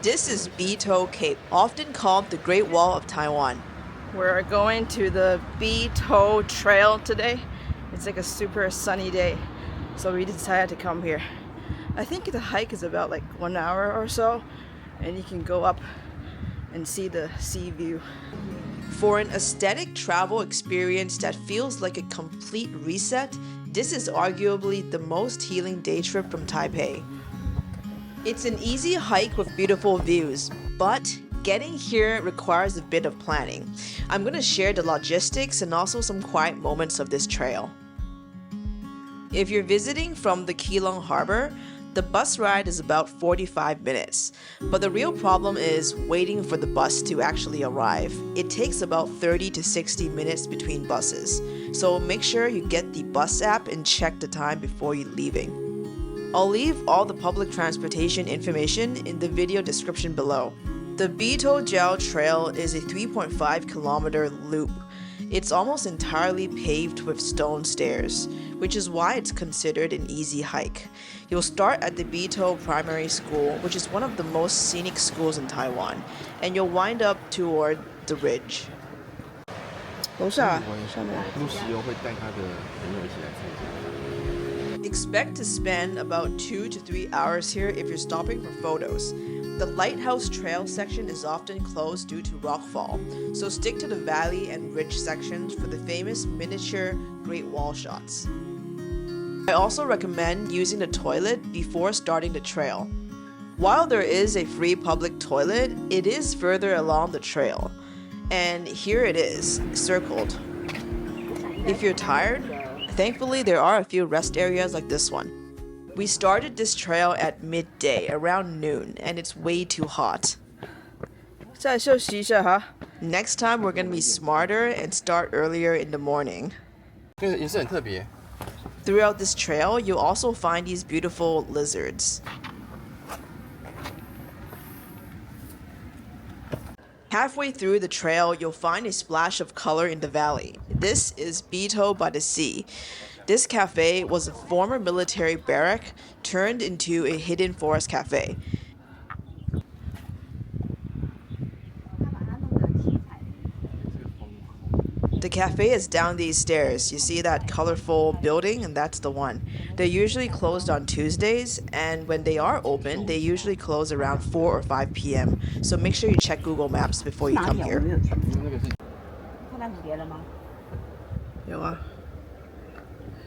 This is Bitou Cape, often called the Great Wall of Taiwan. We're going to the Bitou Trail today. It's like a super sunny day, so we decided to come here. I think the hike is about like 1 hour or so, and you can go up and see the sea view. For an aesthetic travel experience that feels like a complete reset, this is arguably the most healing day trip from Taipei. It's an easy hike with beautiful views, but getting here requires a bit of planning. I'm going to share the logistics and also some quiet moments of this trail. If you're visiting from the Keelung harbor, the bus ride is about 45 minutes, but the real problem is waiting for the bus to actually arrive. It takes about 30 to 60 minutes between buses, so make sure you get the bus app and check the time before you're leaving. I'll leave all the public transportation information in the video description below. The Bitoujiao Trail is a 3.5 kilometer loop. It's almost entirely paved with stone stairs, which is why it's considered an easy hike. You'll start at the Bitou Primary School, which is one of the most scenic schools in Taiwan, and you'll wind up toward the ridge. 楼下，上面。Expect to spend about 2 to 3 hours here if you're stopping for photos. The Lighthouse Trail section is often closed due to rockfall, so stick to the valley and ridge sections for the famous miniature Great Wall shots. I also recommend using the toilet before starting the trail. While there is a free public toilet, it is further along the trail. And here it is, circled. If you're tired, thankfully there are a few rest areas like this one. We started this trail at midday, around noon, and it's way too hot. Next time we're gonna be smarter and start earlier in the morning. Throughout this trail, you'll also find these beautiful lizards. Halfway through the trail, you'll find a splash of color in the valley. This is Bitou by the Sea. This cafe was a former military barrack turned into a hidden forest cafe. The cafe is down these stairs. You see that colorful building, and that's the one. They're usually closed on Tuesdays, and when they are open, they usually close around 4 or 5 p.m. So make sure you check Google Maps before you come here.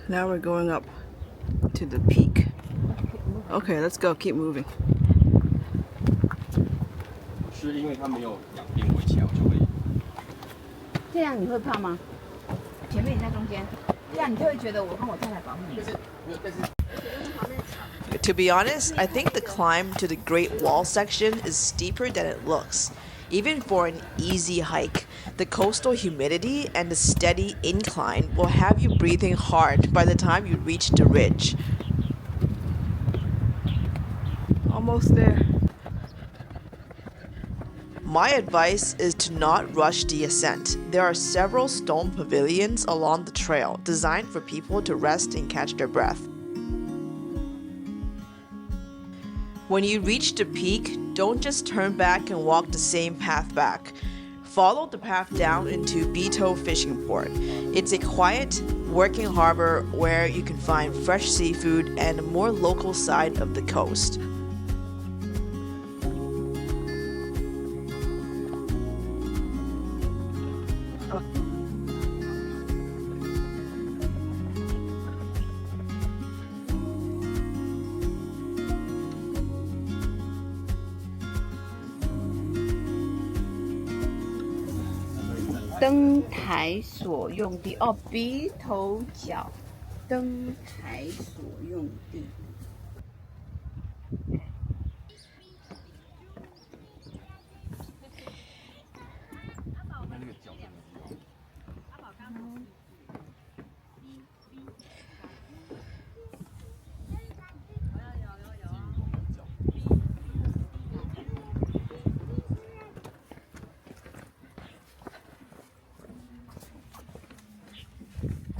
Now we're going up to the peak. Okay, let's go. Keep moving. To be honest, I think the climb to the Great Wall section is steeper than it looks. Even for an easy hike, the coastal humidity and the steady incline will have you breathing hard by the time you reach the ridge. Almost there. My advice is to not rush the ascent. There are several stone pavilions along the trail designed for people to rest and catch their breath. When you reach the peak, don't just turn back and walk the same path back. Follow the path down into Bitou Fishing Port. It's a quiet, working harbor where you can find fresh seafood and a more local side of the coast. Bitoujiao 登台所用地。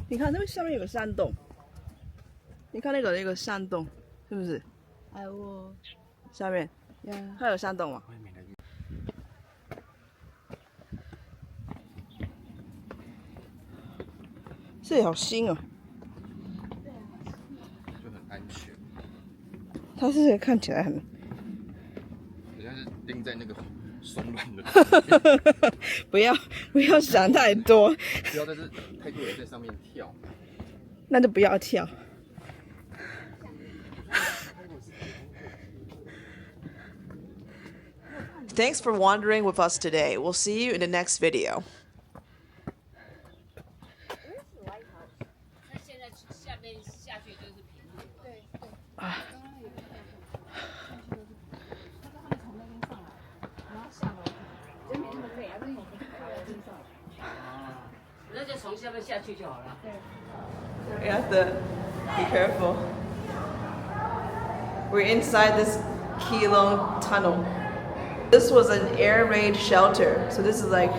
你看那个下面有个山洞，你看那个山洞是不是？哎我下面它有山洞吗？这里好新哦。就很安全。它是看起来很。人家是钉在那个松软的。不要想太多。不要在这太多人在上面跳。那就不要跳。Thanks for wandering with us today. We'll see you in the next video. You have to be careful. We're inside this Keelung tunnel. This was an air raid shelter, so this is like